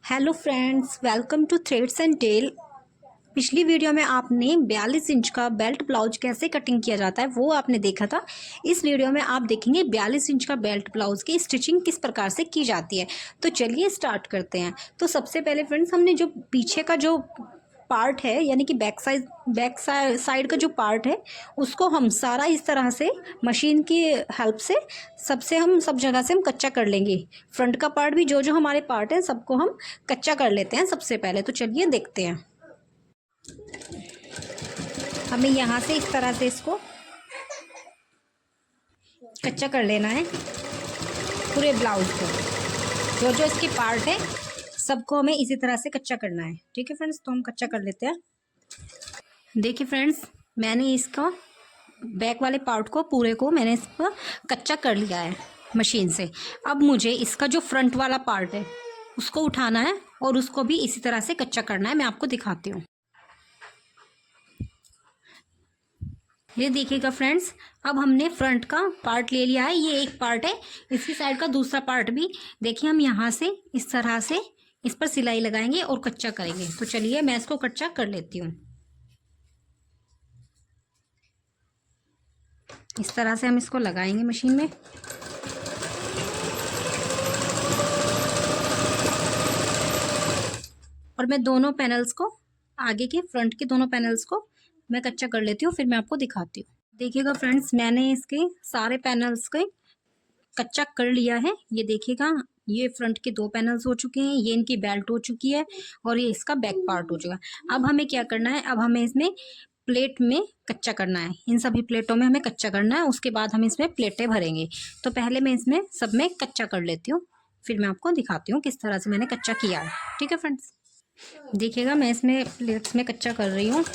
Hello friends, welcome to threads and tale. पिछली video में आपने 42 इंच का बेल्ट ब्लाउज कैसे कटिंग किया जाता है वो आपने देखा था। इस वीडियो में आप देखेंगे 42 इंच का बेल्ट ब्लाउज की स्टिचिंग किस प्रकार से की जाती है। तो चलिए स्टार्ट करते हैं। तो सबसे पहले फ्रेंड्स, हमने जो पीछे का जो पार्ट है यानी कि बैक साइड का जो पार्ट है उसको हम सारा इस तरह से मशीन की हेल्प से हम सब जगह से हम कच्चा कर लेंगे। फ्रंट का पार्ट भी जो जो हमारे पार्ट है सबको हम कच्चा कर लेते हैं सबसे पहले। तो चलिए देखते हैं। हमें यहाँ से इस तरह से इसको कच्चा कर लेना है पूरे ब्लाउज को। जो जो इसके पार्ट है सबको हमें इसी तरह से कच्चा करना है। ठीक है फ्रेंड्स, तो हम कच्चा कर लेते हैं। देखिए फ्रेंड्स, मैंने इसका बैक वाले पार्ट को पूरे को मैंने इसको कच्चा कर लिया है मशीन से। अब मुझे इसका जो फ्रंट वाला पार्ट है उसको उठाना है और उसको भी इसी तरह से कच्चा करना है। मैं आपको दिखाती हूँ। ये देखिएगा फ्रेंड्स, अब हमने फ्रंट का पार्ट ले लिया है। ये एक पार्ट है, इसकी साइड का दूसरा पार्ट भी देखिए हम यहाँ से इस तरह से इस पर सिलाई लगाएंगे और कच्चा करेंगे। तो चलिए मैं इसको कच्चा कर लेती हूँ। इस तरह से हम इसको लगाएंगे मशीन में। और मैं दोनों पैनल्स को, आगे के फ्रंट के दोनों पैनल्स को मैं कच्चा कर लेती हूँ, फिर मैं आपको दिखाती हूँ। देखिएगा फ्रेंड्स, मैंने इसके सारे पैनल्स के कच्चा कर लिया है। ये देखिएगा, ये फ्रंट के दो पैनल्स हो चुके हैं, ये इनकी बेल्ट हो चुकी है और ये इसका बैक पार्ट हो चुका है। अब हमें क्या करना है, अब हमें इसमें प्लेट में कच्चा करना है। इन सभी प्लेटों में हमें कच्चा करना है, उसके बाद हम इसमें प्लेटें भरेंगे। तो पहले मैं इसमें सब में कच्चा कर लेती हूँ, फिर मैं आपको दिखाती हूँ किस तरह से मैंने कच्चा किया है। ठीक है फ्रेंड्स, देखिएगा मैं इसमें प्लेट्स में कच्चा कर रही हूँ।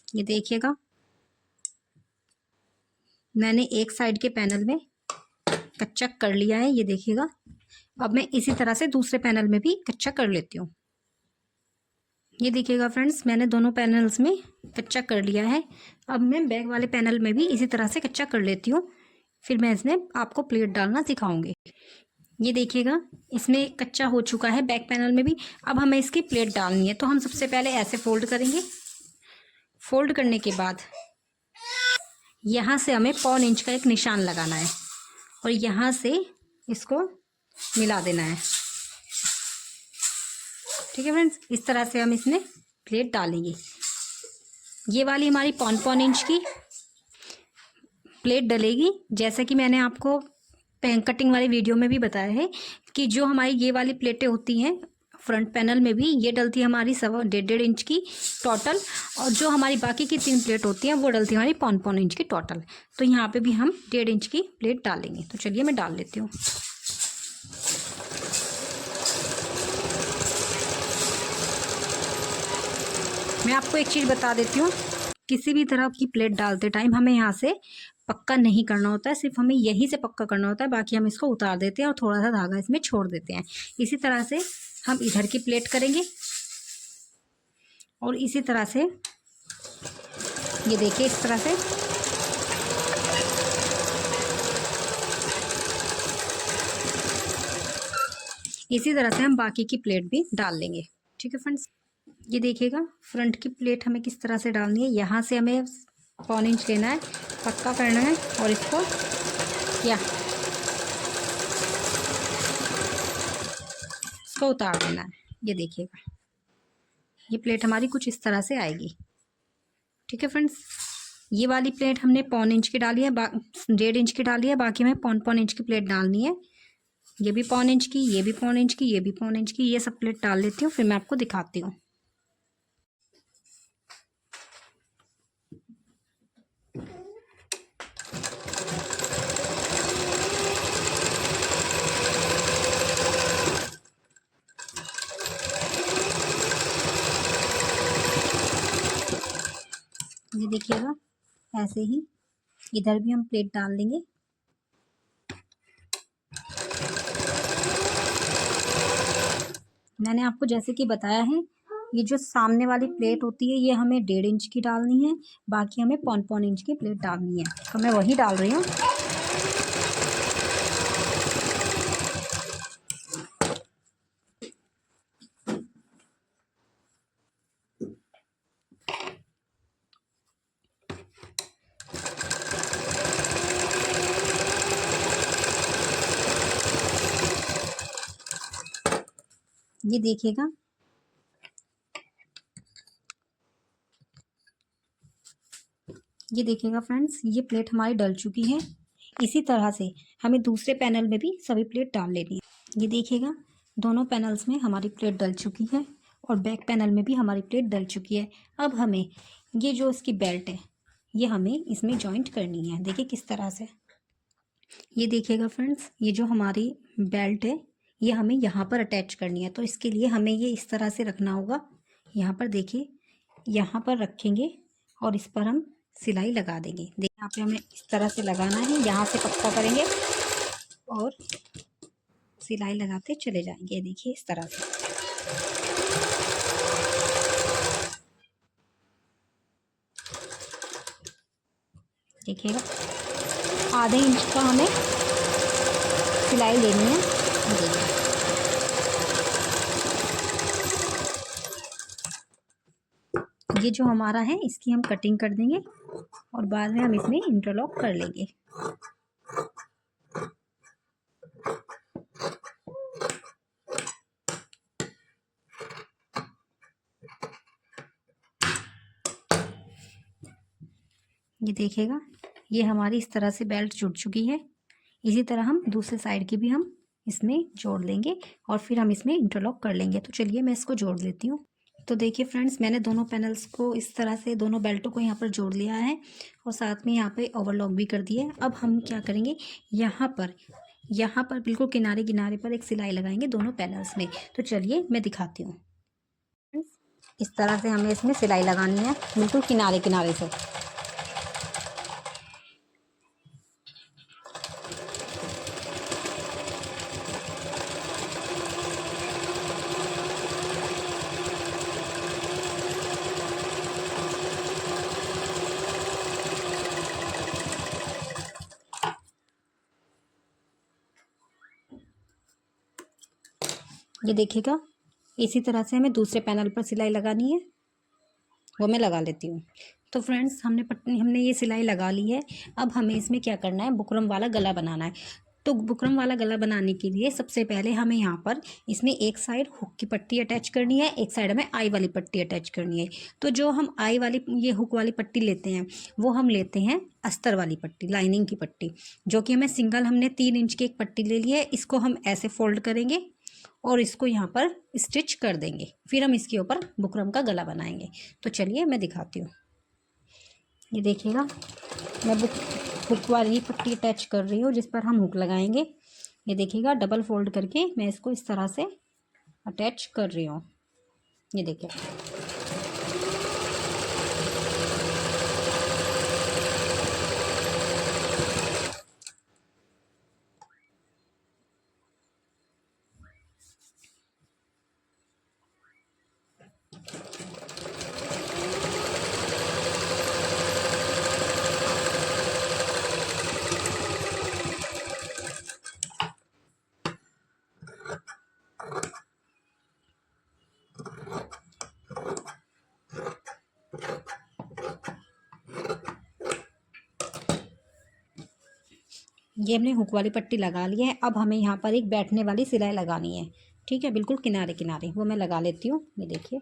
ये देखिएगा, मैंने एक साइड के पैनल में कच्चा कर लिया है। ये देखिएगा, अब मैं इसी तरह से दूसरे पैनल में भी कच्चा कर लेती हूँ। ये देखिएगा फ्रेंड्स, मैंने दोनों पैनल्स में कच्चा कर लिया है। अब मैं बैक वाले पैनल में भी इसी तरह से कच्चा कर लेती हूँ, फिर मैं इसमें आपको प्लेट डालना सिखाऊंगी। ये देखिएगा, इसमें कच्चा हो चुका है बैक पैनल में भी। अब हमें इसकी प्लेट डालनी है। तो हम सबसे पहले ऐसे फोल्ड करेंगे। फोल्ड करने के बाद यहाँ से हमें 1.25 इंच का एक निशान लगाना है और यहाँ से इसको मिला देना है। ठीक है फ्रेंड्स, इस तरह से हम इसमें प्लेट डालेंगे। ये वाली हमारी 1.25 इंच की प्लेट डलेगी। जैसे कि मैंने आपको कटिंग वाली वीडियो में भी बताया है कि जो हमारी ये वाली प्लेटें होती हैं फ्रंट पैनल में भी, ये डलती है हमारी 1.5 इंच की टोटल, और जो हमारी बाकी की 3 प्लेट होती हैं वो डलती है हमारी 1.25 इंच की टोटल। तो यहाँ पे भी हम 1.5 इंच की प्लेट डालेंगे। तो चलिए मैं डाल लेती हूँ। मैं आपको एक चीज़ बता देती हूँ, किसी भी तरह की प्लेट डालते टाइम हमें यहाँ से पक्का नहीं करना होता है, सिर्फ हमें यहीं से पक्का करना होता है। बाकी हम इसको उतार देते हैं और थोड़ा सा धागा इसमें छोड़ देते हैं। इसी तरह से हम इधर की प्लेट करेंगे और इसी तरह से ये देखिए, इस तरह से इसी तरह से हम बाकी की प्लेट भी डाल लेंगे। ठीक है फ्रेंड्स, ये देखिएगा, फ्रंट की प्लेट हमें किस तरह से डालनी है। यहाँ से हमें 1.25 इंच लेना है, पक्का करना है और इसको उतार देना है। ये देखिएगा, ये प्लेट हमारी कुछ इस तरह से आएगी। ठीक है फ्रेंड्स, ये वाली प्लेट हमने 1.25 इंच की डाली है, 1.5 इंच की डाली है, बाकी हमें 1.25 इंच की प्लेट डालनी है। ये भी 1.25 इंच की, ये भी 1.25 इंच की, ये भी 1.25 इंच की, ये सब प्लेट डाल लेती हूँ, फिर मैं आपको दिखाती हूँ। ये देखिएगा, ऐसे ही इधर भी हम प्लेट डाल देंगे। मैंने आपको जैसे कि बताया है, ये जो सामने वाली प्लेट होती है ये हमें 1.5 इंच की डालनी है, बाकी हमें 1.5 इंच की प्लेट डालनी है, तो मैं वही डाल रही हूँ। ये देखिएगा, ये देखिएगा फ्रेंड्स, ये प्लेट हमारी डल चुकी है। इसी तरह से हमें दूसरे पैनल में भी सभी प्लेट डाल लेनी है। ये देखिएगा, दोनों पैनल्स में हमारी प्लेट डल चुकी है और बैक पैनल में भी हमारी प्लेट डल चुकी है। अब हमें ये जो इसकी बेल्ट है ये हमें इसमें जॉइंट करनी है। देखिए किस तरह से, ये देखिएगा फ्रेंड्स, ये जो हमारी बेल्ट है ये हमें यहाँ पर अटैच करनी है। तो इसके लिए हमें ये इस तरह से रखना होगा। यहाँ पर देखिए, यहाँ पर रखेंगे और इस पर हम सिलाई लगा देंगे। देखिए यहाँ पे हमें इस तरह से लगाना है, यहाँ से पक्का करेंगे और सिलाई लगाते चले जाएंगे। देखिए इस तरह से, देखिएगा आधे इंच का हमें सिलाई लेनी है। देखिए ये जो हमारा है इसकी हम कटिंग कर देंगे और बाद में हम इसमें इंटरलॉक कर लेंगे। ये देखिएगा, ये हमारी इस तरह से बेल्ट जुड़ चुकी है। इसी तरह हम दूसरे साइड की भी हम इसमें जोड़ लेंगे और फिर हम इसमें इंटरलॉक कर लेंगे। तो चलिए मैं इसको जोड़ लेती हूँ। तो देखिए फ्रेंड्स, मैंने दोनों पैनल्स को इस तरह से, दोनों बेल्टों को यहाँ पर जोड़ लिया है और साथ में यहाँ पे ओवरलॉक भी कर दिया है। अब हम क्या करेंगे, यहाँ पर बिल्कुल किनारे किनारे पर एक सिलाई लगाएंगे दोनों पैनल्स में। तो चलिए मैं दिखाती हूँ। इस तरह से हमें इसमें सिलाई लगानी है, बिल्कुल किनारे किनारे से। ये देखिएगा, इसी तरह से हमें दूसरे पैनल पर सिलाई लगानी है, वो मैं लगा लेती हूँ। तो फ्रेंड्स, हमने ये सिलाई लगा ली है। अब हमें इसमें क्या करना है, बुकरम वाला गला बनाना है। तो बुकरम वाला गला बनाने के लिए सबसे पहले हमें यहाँ पर इसमें एक साइड हुक की पट्टी अटैच करनी है, एक साइड हमें आई वाली पट्टी अटैच करनी है। तो जो हम आई वाली, ये हुक वाली पट्टी लेते हैं, वो हम लेते हैं अस्तर वाली पट्टी, लाइनिंग की पट्टी, जो कि हमें सिंगल, हमने 3 इंच की एक पट्टी ले ली है। इसको हम ऐसे फोल्ड करेंगे और इसको यहाँ पर स्टिच कर देंगे, फिर हम इसके ऊपर बुकरम का गला बनाएंगे। तो चलिए मैं दिखाती हूँ। ये देखिएगा, मैं हुक वाली पट्टी अटैच कर रही हूँ जिस पर हम हुक लगाएंगे। ये देखिएगा, डबल फोल्ड करके मैं इसको इस तरह से अटैच कर रही हूँ। ये देखिए, ये हमने हुक वाली पट्टी लगा ली है। अब हमें यहाँ पर एक बैठने वाली सिलाई लगानी है, ठीक है, बिल्कुल किनारे किनारे, वो मैं लगा लेती हूँ। ये देखिए,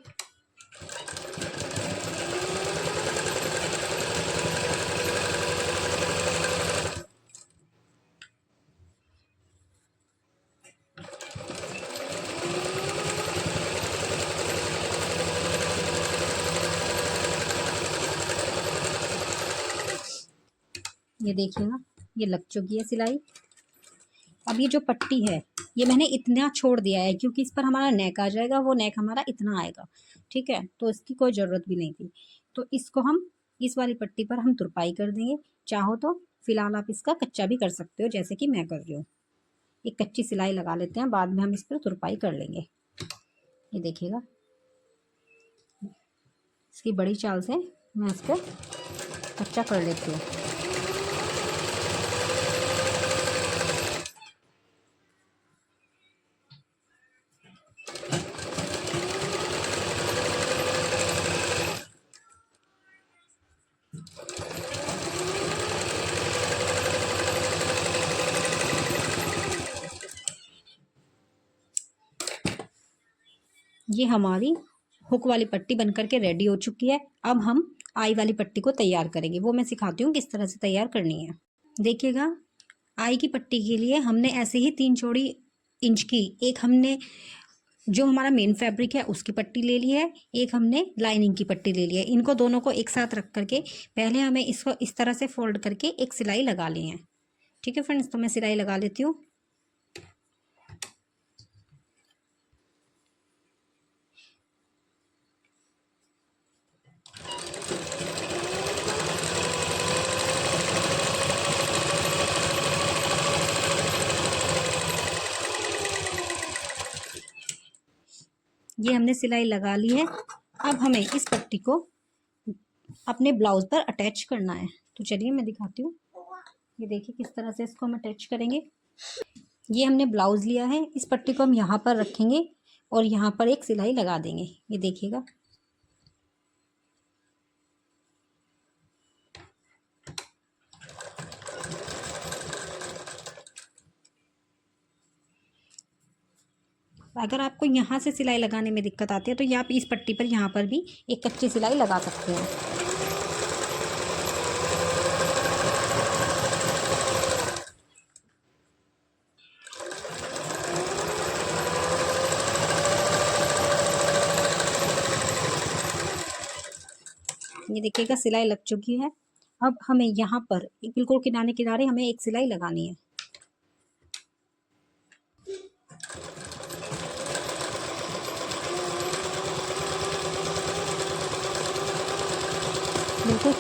ये देखिएगा, ये लग चुकी है सिलाई। अब ये जो पट्टी है ये मैंने इतना छोड़ दिया है क्योंकि इस पर हमारा नेक आ जाएगा, वो नेक हमारा इतना आएगा, ठीक है, तो इसकी कोई ज़रूरत भी नहीं थी। तो इसको हम इस वाली पट्टी पर हम तुरपाई कर देंगे। चाहो तो फिलहाल आप इसका कच्चा भी कर सकते हो, जैसे कि मैं कर रही हूँ। एक कच्ची सिलाई लगा लेते हैं, बाद में हम इस पर तुरपाई कर लेंगे। ये देखिएगा, इसकी बड़ी चाल से मैं इसको कच्चा कर लेती हूँ। ये हमारी हुक वाली पट्टी बनकर के रेडी हो चुकी है। अब हम आई वाली पट्टी को तैयार करेंगे, वो मैं सिखाती हूँ किस तरह से तैयार करनी है। देखिएगा, आई की पट्टी के लिए हमने ऐसे ही 3 चौड़ी इंच की एक हमने जो हमारा मेन फैब्रिक है उसकी पट्टी ले ली है, एक हमने लाइनिंग की पट्टी ले ली है। इनको दोनों को एक साथ रख करके पहले हमें इसको इस तरह से फोल्ड करके एक सिलाई लगा ली है। ठीक है फ्रेंड्स, तो मैं सिलाई लगा लेती हूँ। ये हमने सिलाई लगा ली है। अब हमें इस पट्टी को अपने ब्लाउज पर अटैच करना है। तो चलिए मैं दिखाती हूँ। ये देखिए किस तरह से इसको हम अटैच करेंगे। ये हमने ब्लाउज लिया है, इस पट्टी को हम यहाँ पर रखेंगे और यहाँ पर एक सिलाई लगा देंगे। ये देखिएगा, अगर आपको यहाँ से सिलाई लगाने में दिक्कत आती है तो ये आप इस पट्टी पर यहाँ पर भी एक कच्ची सिलाई लगा सकते हैं। ये देखिएगा सिलाई लग चुकी है। अब हमें यहाँ पर बिल्कुल किनारे किनारे हमें एक सिलाई लगानी है। बिल्कुल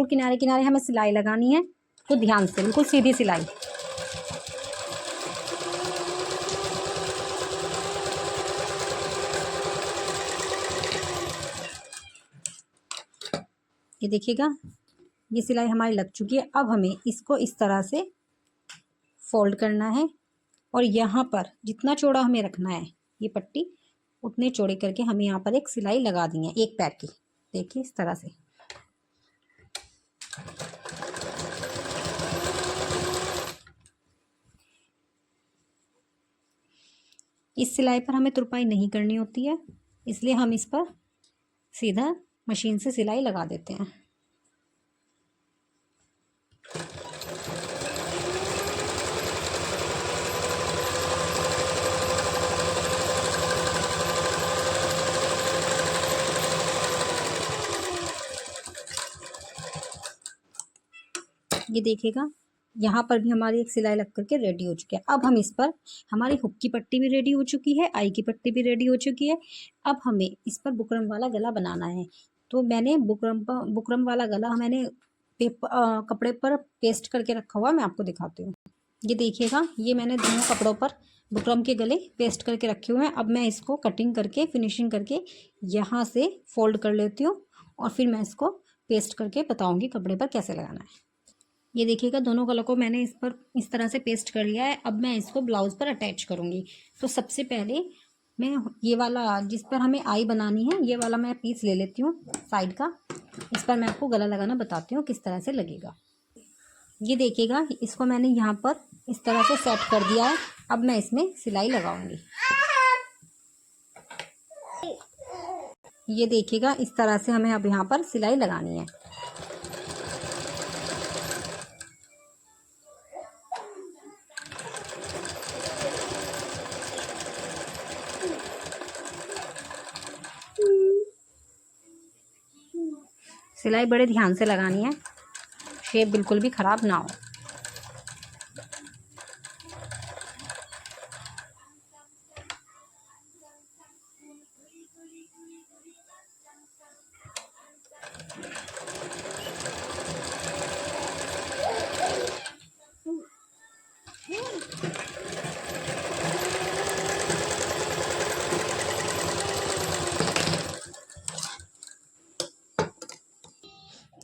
किनारे किनारे हमें सिलाई लगानी है। तो ध्यान से बिल्कुल सीधी सिलाई। ये देखिएगा, ये सिलाई हमारी लग चुकी है। अब हमें इसको इस तरह से फोल्ड करना है और यहाँ पर जितना चौड़ा हमें रखना है ये पट्टी उतने चौड़े करके हमें यहाँ पर एक सिलाई लगा दी है, एक पैर की। देखिए इस तरह से। इस सिलाई पर हमें तुरपाई नहीं करनी होती है, इसलिए हम इस पर सीधा मशीन से सिलाई लगा देते हैं। ये देखिएगा, यहाँ पर भी हमारी एक सिलाई लग करके रेडी हो चुकी है। अब हम इस पर हमारी हुक की पट्टी भी रेडी हो चुकी है, आई की पट्टी भी रेडी हो चुकी है। अब हमें इस पर बुकरम वाला गला बनाना है। तो मैंने बुकरम वाला गला मैंने कपड़े पर पेस्ट करके रखा हुआ, मैं आपको दिखाती हूँ। ये देखिएगा, ये मैंने दोनों कपड़ों पर बुकरम के गले पेस्ट करके रखे हुए हैं। अब मैं इसको कटिंग करके फिनिशिंग करके यहाँ से फोल्ड कर लेती हूँ और फिर मैं इसको पेस्ट करके बताऊँगी कपड़े पर कैसे लगाना है। ये देखिएगा, दोनों कलर को मैंने इस पर इस तरह से पेस्ट कर लिया है। अब मैं इसको ब्लाउज पर अटैच करूँगी। तो सबसे पहले मैं ये वाला जिस पर हमें आई बनानी है ये वाला मैं पीस ले लेती हूँ साइड का। इस पर मैं आपको गला लगाना बताती हूँ किस तरह से लगेगा। ये देखिएगा, इसको मैंने यहाँ पर इस तरह से सेट कर दिया है। अब मैं इसमें सिलाई लगाऊंगी। ये देखिएगा, इस तरह से हमें अब यहाँ पर सिलाई लगानी है। सिलाई बड़े ध्यान से लगानी है, शेप बिल्कुल भी ख़राब ना हो।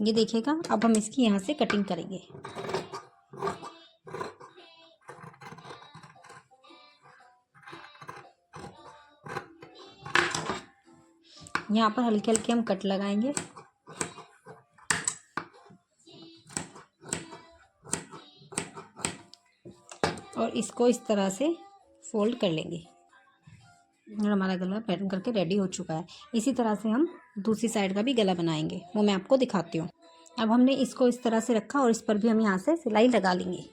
ये देखिएगा, अब हम इसकी यहाँ से कटिंग करेंगे। यहाँ पर हल्के हल्के हम कट लगाएंगे। और इसको इस तरह से फोल्ड कर लेंगे। और हमारा गला पैटर्न करके रेडी हो चुका है। इसी तरह से हम दूसरी साइड का भी गला बनाएंगे, वो मैं आपको दिखाती हूँ। अब हमने इसको इस तरह से रखा और इस पर भी हम यहाँ से सिलाई लगा लेंगे।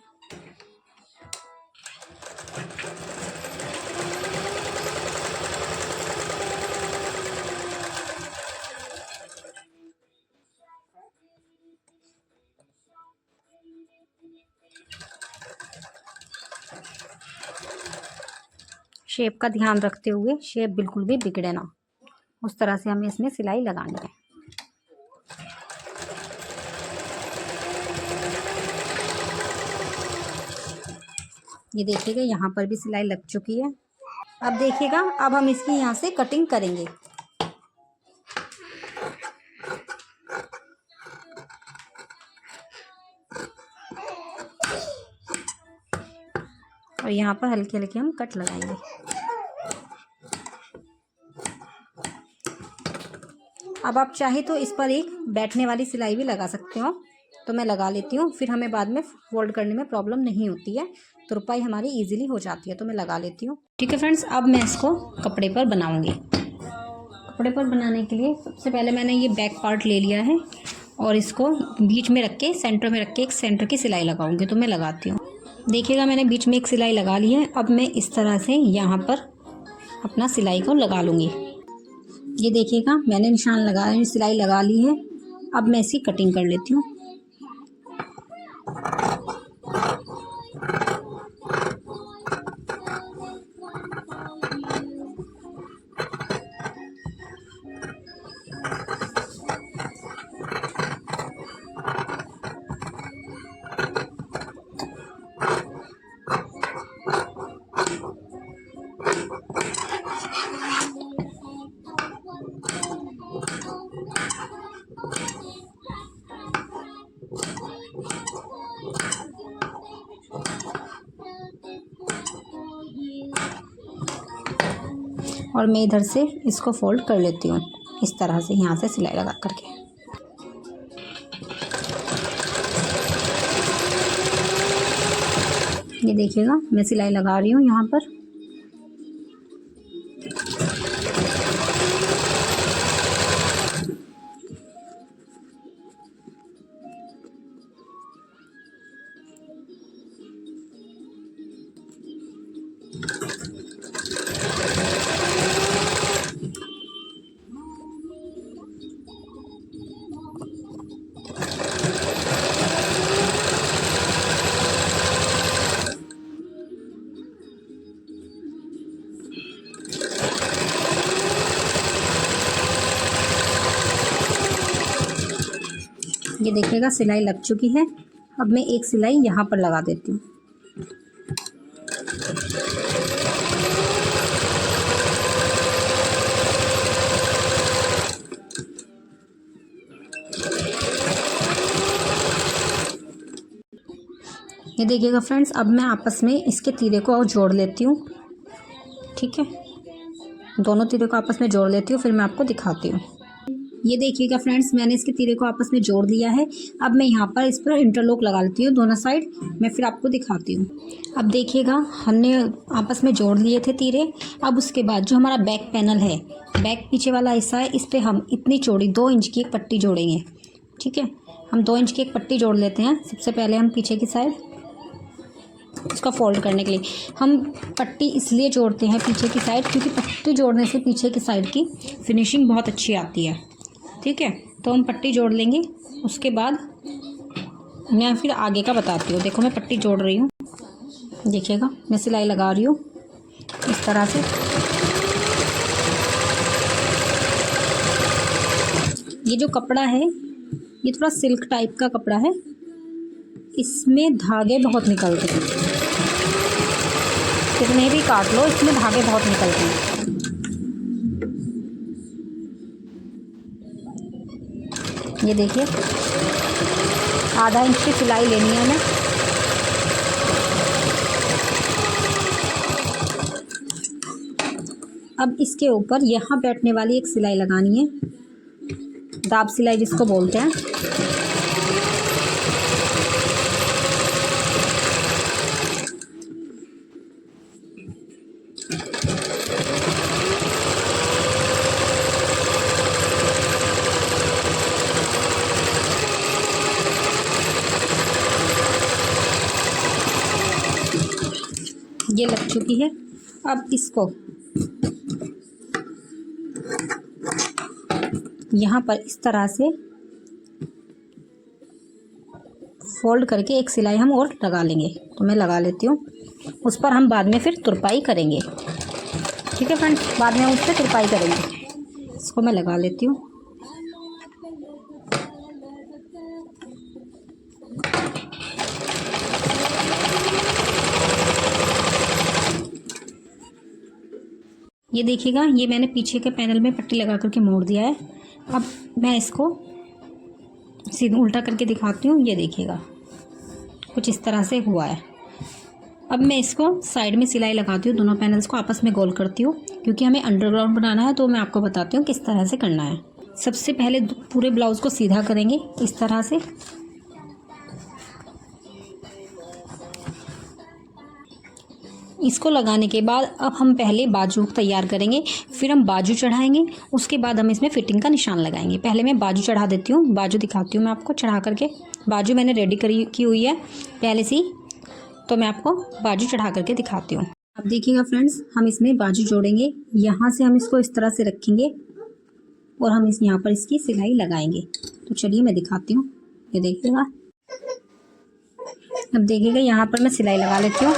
शेप का ध्यान रखते हुए, शेप बिल्कुल भी बिगड़े ना, उस तरह से हमें इसमें सिलाई लगानी है। ये देखिएगा, यहाँ पर भी सिलाई लग चुकी है। अब देखिएगा, अब हम इसकी यहाँ से कटिंग करेंगे। और यहाँ पर हल्के हल्के हम कट लगाएंगे। अब आप चाहे तो इस पर एक बैठने वाली सिलाई भी लगा सकते हो, तो मैं लगा लेती हूँ, फिर हमें बाद में फोल्ड करने में प्रॉब्लम नहीं होती है, तुरपाई हमारी इजीली हो जाती है, तो मैं लगा लेती हूँ। ठीक है फ्रेंड्स, अब मैं इसको कपड़े पर बनाऊँगी। कपड़े पर बनाने के लिए सबसे पहले मैंने ये बैक पार्ट ले लिया है और इसको बीच में रख के, सेंटर में रख के एक सेंटर की सिलाई लगाऊंगी। तो मैं लगाती हूँ। देखिएगा, मैंने बीच में एक सिलाई लगा ली है। अब मैं इस तरह से यहाँ पर अपना सिलाई को लगा लूँगी। ये देखिएगा, मैंने निशान लगा, सिलाई लगा ली है। अब मैं इसकी कटिंग कर लेती हूँ। और मैं इधर से इसको फोल्ड कर लेती हूँ इस तरह से, यहाँ से सिलाई लगा करके। ये देखिएगा, मैं सिलाई लगा रही हूँ यहाँ पर। ये देखिएगा, सिलाई लग चुकी है। अब मैं एक सिलाई यहाँ पर लगा देती हूँ। ये देखिएगा फ्रेंड्स, अब मैं आपस में इसके तीरे को और जोड़ लेती हूँ। ठीक है, दोनों तीरे को आपस में जोड़ लेती हूँ, फिर मैं आपको दिखाती हूँ। ये देखिएगा फ्रेंड्स, मैंने इसके तीरे को आपस में जोड़ दिया है। अब मैं यहाँ पर इस पर इंटरलॉक लगा लेती हूँ दोनों साइड, मैं फिर आपको दिखाती हूँ। अब देखिएगा, हमने आपस में जोड़ लिए थे तीरे। अब उसके बाद जो हमारा बैक पैनल है, बैक पीछे वाला हिस्सा है, इस पर हम इतनी चौड़ी 2 इंच की एक पट्टी जोड़ेंगे। ठीक है, हम 2 इंच की एक पट्टी जोड़ लेते हैं। सबसे पहले हम पीछे की साइड, इसका फोल्ड करने के लिए हम पट्टी इसलिए जोड़ते हैं पीछे की साइड, क्योंकि पट्टी जोड़ने से पीछे की साइड की फिनिशिंग बहुत अच्छी आती है। ठीक है, तो हम पट्टी जोड़ लेंगे। उसके बाद मैं फिर आगे का बताती हूँ। देखो, मैं पट्टी जोड़ रही हूँ। देखिएगा, मैं सिलाई लगा रही हूँ इस तरह से। ये जो कपड़ा है, ये थोड़ा सिल्क टाइप का कपड़ा है, इसमें धागे बहुत निकलते हैं। कितने भी काट लो, इसमें धागे बहुत निकलते हैं। ये देखिए, आधा इंच की सिलाई लेनी है हमें। अब इसके ऊपर यहाँ बैठने वाली एक सिलाई लगानी है, दाब सिलाई जिसको बोलते हैं। ये लग चुकी है। अब इसको यहाँ पर इस तरह से फोल्ड करके एक सिलाई हम और लगा लेंगे। तो मैं लगा लेती हूँ, उस पर हम बाद में फिर तुरपाई करेंगे। ठीक है फ्रेंड्स, बाद में उस पर तुरपाई करेंगे। इसको मैं लगा लेती हूँ। ये देखिएगा, ये मैंने पीछे के पैनल में पट्टी लगा करके मोड़ दिया है। अब मैं इसको सीधा उल्टा करके दिखाती हूँ। ये देखिएगा, कुछ इस तरह से हुआ है। अब मैं इसको साइड में सिलाई लगाती हूँ, दोनों पैनल्स को आपस में गोल करती हूँ, क्योंकि हमें अंडरग्राउंड बनाना है। तो मैं आपको बताती हूँ किस तरह से करना है। सबसे पहले पूरे ब्लाउज़ को सीधा करेंगे इस तरह से। इसको लगाने के बाद अब हम पहले बाजू तैयार करेंगे, फिर हम बाजू चढ़ाएंगे, उसके बाद हम इसमें फिटिंग का निशान लगाएंगे। पहले मैं बाजू चढ़ा देती हूँ, बाजू दिखाती हूँ मैं आपको चढ़ा करके। बाजू मैंने रेडी की हुई है पहले से ही, तो मैं आपको बाजू चढ़ा करके दिखाती हूँ। अब देखिएगा फ्रेंड्स, हम इसमें बाजू जोड़ेंगे। यहाँ से हम इसको इस तरह से रखेंगे और हम यहाँ पर इसकी सिलाई लगाएंगे। तो चलिए मैं दिखाती हूँ। ये देखिएगा, अब देखिएगा यहाँ पर मैं सिलाई लगा लेती हूँ।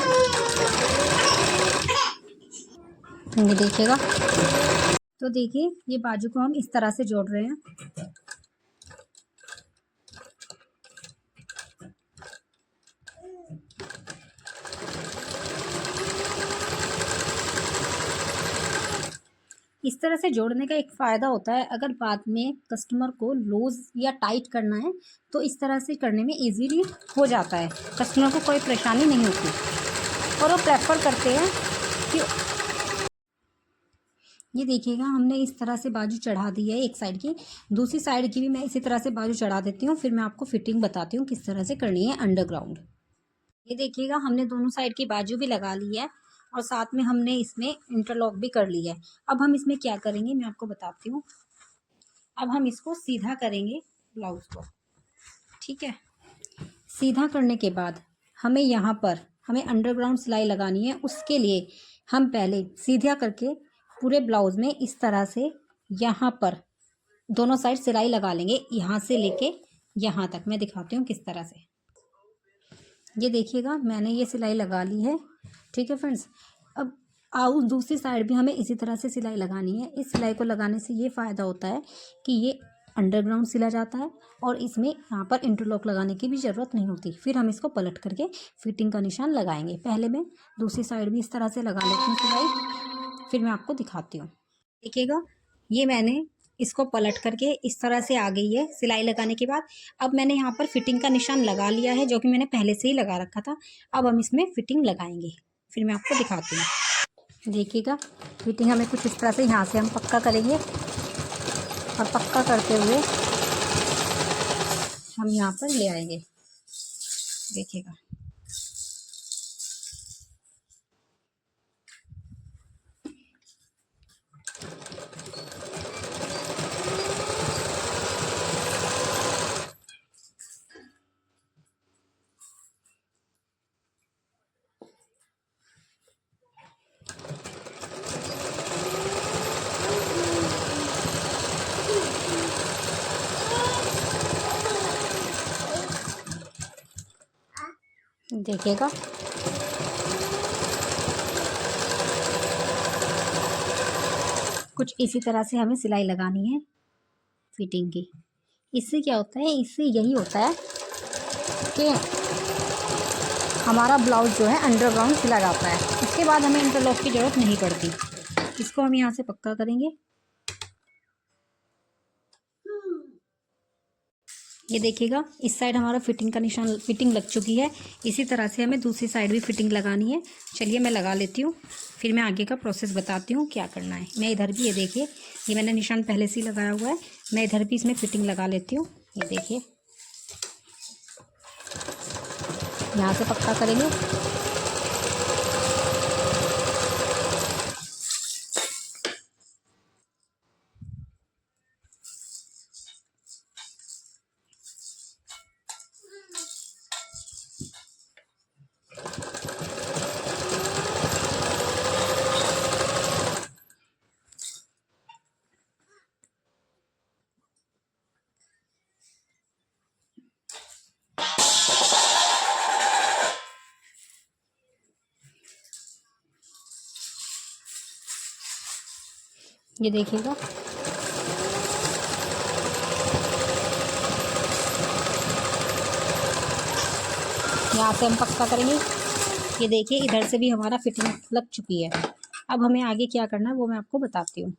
ये देखिएगा, तो देखिए ये बाजू को हम इस तरह से जोड़ रहे हैं। इस तरह से जोड़ने का एक फ़ायदा होता है, अगर बाद में कस्टमर को लूज़ या टाइट करना है तो इस तरह से करने में इजीली हो जाता है, कस्टमर को कोई परेशानी नहीं होती और वो प्रेफर करते हैं कि। ये देखिएगा, हमने इस तरह से बाजू चढ़ा दी है एक साइड की। दूसरी साइड की भी मैं इसी तरह से बाजू चढ़ा देती हूँ, फिर मैं आपको फिटिंग बताती हूँ किस तरह से करनी है अंडरग्राउंड। ये देखिएगा, हमने दोनों साइड की बाजू भी लगा ली है और साथ में हमने इसमें इंटरलॉक भी कर ली है। अब हम इसमें क्या करेंगे मैं आपको बताती हूँ। अब हम इसको सीधा करेंगे ब्लाउज को। ठीक है, सीधा करने के बाद हमें यहाँ पर हमें अंडरग्राउंड सिलाई लगानी है। उसके लिए हम पहले सीधा करके पूरे ब्लाउज में इस तरह से यहाँ पर दोनों साइड सिलाई लगा लेंगे, यहाँ से लेके यहाँ तक। मैं दिखाती हूँ किस तरह से। ये देखिएगा, मैंने ये सिलाई लगा ली है। ठीक है फ्रेंड्स, अब आओ दूसरी साइड भी हमें इसी तरह से सिलाई लगानी है। इस सिलाई को लगाने से ये फ़ायदा होता है कि ये अंडरग्राउंड सिला जाता है और इसमें यहाँ पर इंटरलॉक लगाने की भी ज़रूरत नहीं होती। फिर हम इसको पलट करके फिटिंग का निशान लगाएंगे। पहले मैं दूसरी साइड भी इस तरह से लगा लेती हूँ सिलाई, फिर मैं आपको दिखाती हूँ। देखिएगा, ये मैंने इसको पलट करके इस तरह से आ गई है सिलाई लगाने के बाद। अब मैंने यहाँ पर फिटिंग का निशान लगा लिया है, जो कि मैंने पहले से ही लगा रखा था। अब हम इसमें फिटिंग लगाएंगे, फिर मैं आपको दिखाती हूँ। देखिएगा, फिटिंग हमें कुछ इस तरह से यहाँ से हम पक्का करेंगे और पक्का करते हुए हम यहाँ पर ले आएंगे। देखिएगा, देखिएगा, कुछ इसी तरह से हमें सिलाई लगानी है फिटिंग की। इससे क्या होता है, इससे यही होता है कि हमारा ब्लाउज जो है अंडरग्राउंड सिला जाता है। इसके बाद हमें इंटरलॉक की ज़रूरत नहीं पड़ती। इसको हम यहाँ से पक्का करेंगे। ये देखिएगा इस साइड हमारा फिटिंग का निशान, फिटिंग लग चुकी है। इसी तरह से हमें दूसरी साइड भी फिटिंग लगानी है। चलिए मैं लगा लेती हूँ, फिर मैं आगे का प्रोसेस बताती हूँ क्या करना है। मैं इधर भी, ये देखिए ये मैंने निशान पहले से ही लगाया हुआ है, मैं इधर भी इसमें फिटिंग लगा लेती हूँ। ये देखिए यहाँ से पक्का करेंगे। ये देखिएगा यहाँ से हम पक्का करेंगे। ये देखिए इधर से भी हमारा फिटिंग लग चुकी है। अब हमें आगे क्या करना है वो मैं आपको बताती हूँ।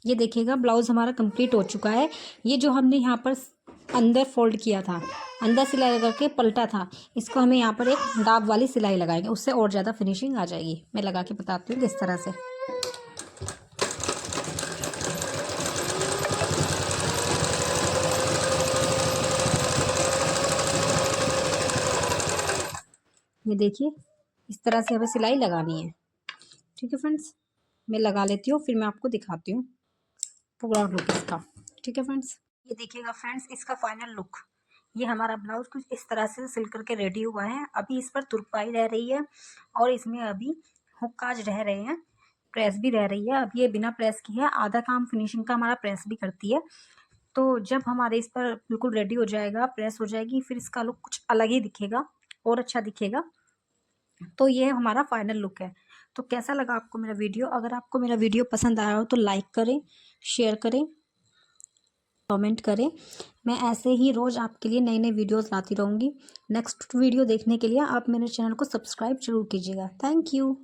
ये देखिएगा ब्लाउज़ हमारा कंप्लीट हो चुका है। ये जो हमने यहाँ पर अंदर फोल्ड किया था, अंदर सिलाई लगा के पलटा था, इसको हमें यहाँ पर एक दाब वाली सिलाई लगाएंगे, उससे और ज़्यादा फिनिशिंग आ जाएगी। मैं लगा के बताती हूँ किस तरह से। ये देखिए इस तरह से हमें सिलाई लगानी है। ठीक है फ्रेंड्स, मैं लगा लेती हूँ, फिर मैं आपको दिखाती हूँ पूरा लुक इसका। ठीक है फ्रेंड्स, ये देखिएगा फ्रेंड्स इसका फाइनल लुक। ये हमारा ब्लाउज कुछ इस तरह से सिल करके रेडी हुआ है। अभी इस पर तुरपाई रह रही है और इसमें अभी हुक काज रह रहे हैं, प्रेस भी रह रही है। अब ये बिना प्रेस की है, आधा काम फिनिशिंग का हमारा प्रेस भी करती है। तो जब हमारे इस पर बिल्कुल रेडी हो जाएगा, प्रेस हो जाएगी, फिर इसका लुक कुछ अलग ही दिखेगा और अच्छा दिखेगा। तो ये हमारा फाइनल लुक है। तो कैसा लगा आपको मेरा वीडियो? अगर आपको मेरा वीडियो पसंद आया हो तो लाइक करें, शेयर करें, कमेंट करें। मैं ऐसे ही रोज़ आपके लिए नई नई वीडियोस लाती रहूँगी। नेक्स्ट वीडियो देखने के लिए आप मेरे चैनल को सब्सक्राइब जरूर कीजिएगा। Thank you.